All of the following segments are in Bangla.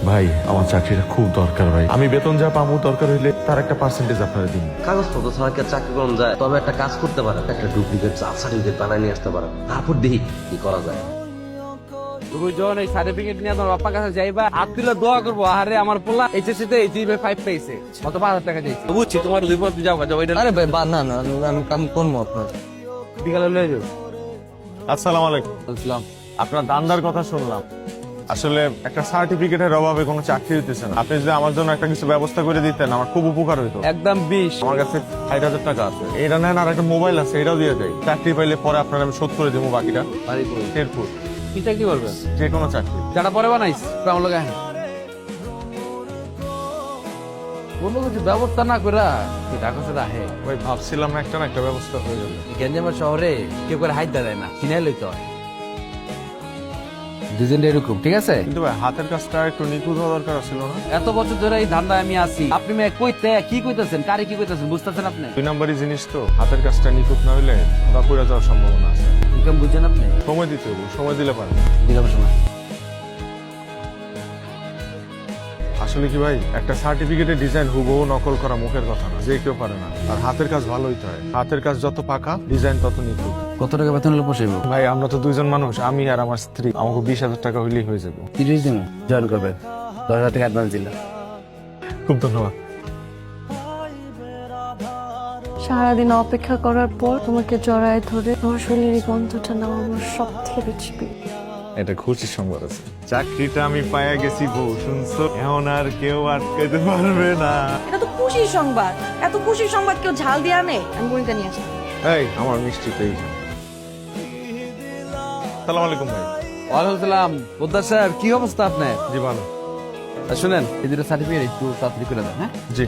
ভাই আমার চাকরিটা খুব দরকার ভাই, আমি বেতন যা পাবো দরকার হইলে তার একটা পার্সেন্টেজ আপনারা দিন। কাগজপত্র ছাড়া কি আর চাকরি করুন যায়? তবে একটা কাজ করতে পারেন, একটা ডুপ্লিকেট সার্টিফিকেট বানায় নিয়ে আসতে পারেন, তারপর দেখি কি করা যায়। দুজন এই সার্টিফিকেট নিয়ে তোমার বাপ্পার কাছে যাইবা, হাত তুলে দোয়া করবো, আরে আমার পোলা এইচএসসি তে 5 পেয়েছে, কত 5,000 টাকা চাইছে। বুঝছি তোমার দুই পথ যাও এটা। আরে ভাই না না, আমি কাম করবো আপনার। বিকালে লয়ে যাও। আসসালামু আলাইকুম। বলছিলাম আপনার দান্দার কথা শুনলাম, আসলে একটা সার্টিফিকেটের অভাবে কোনো চাকরি হইতেছে না। আপনি যদি আমার জন্য একটা কিছু ব্যবস্থা করে দিতেন আমার খুব উপকার হইতো। একদম 20। আমার কাছে 60,000 টাকা আছে, এটা নেন, আর একটা মোবাইল আছে এটাও দিয়ে যাই। চাকরি পাইলে পরে আপনার আমি শোধ করে দেবো বাকিটা। বাড়ি করে শেরপুর, কি চাকরি করবে? যে কোনো চাকরি। যারা পরে বানাইস কেমন লাগে কোনো কিছু ব্যবস্থা না করে তুই ঢাকা সাথে আহে। ভাই ভাবছিলাম একটা না একটা ব্যবস্থা হয়ে যাবে। গেঞ্জামের শহরে কেউ করে হাইট দেয় না, চিনাই লইতে হয় দুজন এরকম, ঠিক আছে? কিন্তু ভাই হাতের কাজটা একটু নিখুঁত হওয়া দরকার ছিল না? এত বছর ধরে এই ধান্দায় আমি আছি, আপনি মেয়ে কইতে কি কইতেছেন, কারে কি কইতেছেন বুঝতেছেন আপনি? 2 নম্বরই জিনিস তো, হাতের কাজটা নিখুঁত না হইলে ধরা পড়ে যাওয়ার সম্ভাবনা আছে। ইনকাম বুঝছেন আপনি? সময় দিতে হবে, সময় দিলে পারবে। দিলাম সময়। আসলে কি ভাই, একটা সার্টিফিকেটের ডিজাইন হুবহু নকল করা মুখের কথা না, যে কেউ পারে না। আর হাতের কাজ ভালো হইতে হয়, হাতের কাজ যত পাকা ডিজাইন তত নিখুঁত। কত টাকা বেতন হলে পোষাইব? ভাই আমরা তো 2জন মানুষ, আমি আর আমার স্ত্রী, আমাকে 20,000 টাকা হইলেই হয়ে যাবে। 30 দিন জয়েন করবেন, 10,000 টাকা অ্যাডভান্স দিলাম। খুব ধন্যবাদ। সারাদিন অপেক্ষা করার পর তোমাকে জড়ায় ধরে তোমার শরীরের গন্ধটা নেওয়া আমার সব থেকে বেশি প্রিয়। এটা খুশির সংবাদ আছে, চাকরিটা আমি পাইয়া গেছি বউ, শুনছো? এখন আর কেউ আটকাইতে পারবে না। এটা তো খুশির সংবাদ, এত খুশির সংবাদ কেউ ঝাল দিয়ে আনে? আমি গণিতা নিয়ে আসি। এই আমার মিষ্টি তো এই যে। আসসালামু আলাইকুম ভাই। ওয়ালাইকুম সালাম। পোদ্দার সাহেব কি অবস্থা আপনার? জি ভালো। শুনেন এই দুটো সার্টিফিকেট একটু তাড়াতাড়ি করে দেন। হ্যাঁ জি।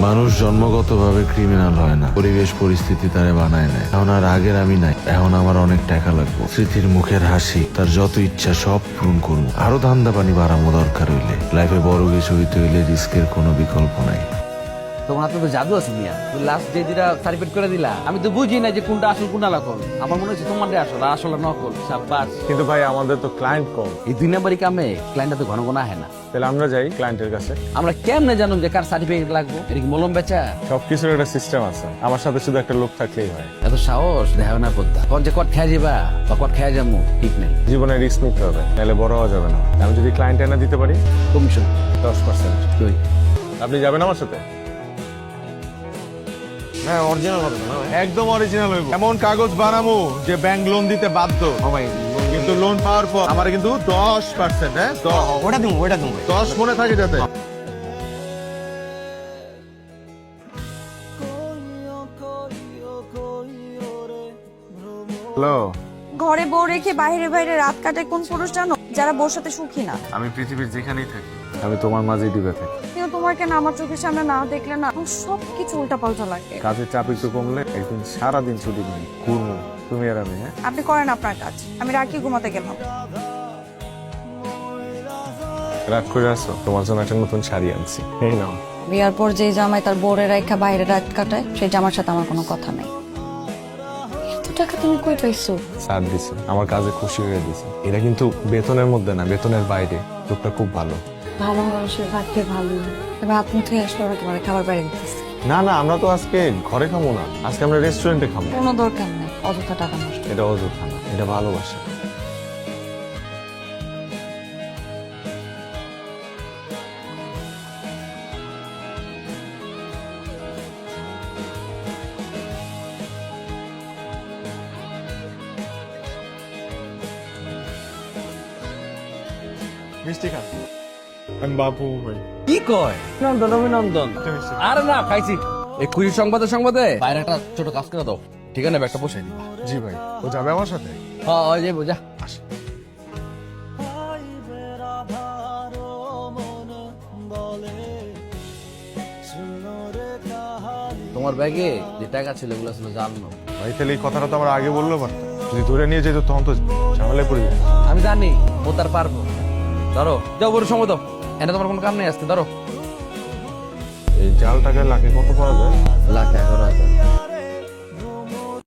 মানুষ জন্মগতভাবে ক্রিমিনাল হয় না, পরিবেশ পরিস্থিতি তারে বানায় নেয়। এখন আর আগের আমি নাই, এখন আমার অনেক টাকা লাগবে। স্মৃতির মুখের হাসি, তার যত ইচ্ছা সব পূরণ করবো। আরো ধান্দা পানি বাড়ানো দরকার হইলে, লাইফে বড় কিছু হইতে হইলে রিস্কের কোনো বিকল্প নাই। তোমার হাতে তো জাদু আছে মিয়া, তুমি লাস্ট যে দুটা সার্টিফিকেট করে দিলা, আমি তো বুঝি না যে কোনটা আসল কোনটা নকল। আমার মনে হচ্ছে তোমার আসল আর আসল নকল। সাব্বাস। কিন্তু ভাই আমাদের তো ক্লায়েন্ট কম। এই 2 নম্বরই কামে ক্লায়েন্টটা তো ঘন ঘন আহে না। তাহলে আমরা যাই ক্লায়েন্টের কাছে। আমরা কেমনে জানুম যে কার সার্টিফিকেট লাগবে? এটা কি মলম বেচা? সবকিছুর একটা সিস্টেম আছে, আমার সাথে শুধু একটা লোক থাকলেই হয়। এত সাহস দেখাও না পোদ্দা। কোন যে কট খেয়ে যাবা বা কট খেয়ে যাবো ঠিক নেই। জীবনে রিস্ক নিতে হবে, নাহলে বড় হওয়া যাবে না। আমি যদি ক্লায়েন্ট এনে দিতে পারি কমিশন 10%। তুই আপনি যাবেন আমার সাথে? হ্যাঁ অরিজিনাল হবে না, একদম অরিজিনাল হইব। এমন কাগজ বানাবো যে ব্যাংক লোন দিতে বাধ্য, কিন্তু লোন পাওয়ার পর আমার কিন্তু 10%। হ্যাঁ ওটা দিব 10 মনে থাকে যাতে। হ্যালো, ঘরে বউ রেখে বাইরে বাইরে রাত কাটায় কোন পুরুষ জানো? যারা বউর সাথে সুখী না। আমি পৃথিবীর যেখানেই থাকি আমি তোমার মাঝেই ডুবে থাকি। কিন্তু তোমার কেন আমার চোখের সামনে না দেখলে না আমার সবকিছু উল্টা পাল্টা লাগে। কাজের চাপ একটু কমলে একদিন সারাদিন ছুটি নিই ঘুরবো, তুমি আর আমি। হ্যাঁ আপনি করেন আপনার কাজ, আমি রাখি ঘুমাতে গেলাম। রাগ করে আসো, তোমার জন্য একটা নতুন শাড়ি আনছি, এই নাও। বিয়ার পর যে জামাই তার বোরের রেখা বাইরে রাত কাটায় সেই জামার সাথে আমার কোনো কথা নাই। এত টাকা তুমি কই পাইছো? সার দিছে, আমার কাজে খুশি হয়ে দিছে। এটা কিন্তু বেতনের মধ্যে না, বেতনের বাইরে। লোকটা খুব ভালো। ভালো মানুষের ভাগ্যে ভালো। এবার আপনি থেকে আসলে ওরা তোমার খাবার বাইরে দিতেছে। না না, আমরা তো আজকে ঘরে খাবো না, আজকে আমরা রেস্টুরেন্টে খাবো। কোনো দরকার নেই অযথা টাকা নষ্ট। এটা অযথা না, এটা ভালোবাসা। মিষ্টি খা। আমি বাবু ভাই। কি কয়? নন্দন অভিনন্দন। আরে না খাইছি। এই খুশি সংবাদে বাইরে একটা ছোট কাজ করে দাও, ঠিক আছে? ব্যাগটা বসাই দিবা। জি ভাই, ও যাবে আমার সাথে? হ্যাঁ ওই যে বুঝা। তোমার ব্যাগে যে টাকা ছিল এগুলো ছিল জানো? ভাই তাহলে এই কথাটা তো আমার আগে বললো পারতো, যদি ধরে নিয়ে যেত তখন তো ঝামেলায় পড়ে যেত। আমি জানি ও তার পারবো। ধরো যাও, বড় সময় দাও। এটা তোমার কোনো কাম নেই, আসতে ধরো। এই জাল টাকায় লাখে কত পাওয়া যায়? লাখ 11,000।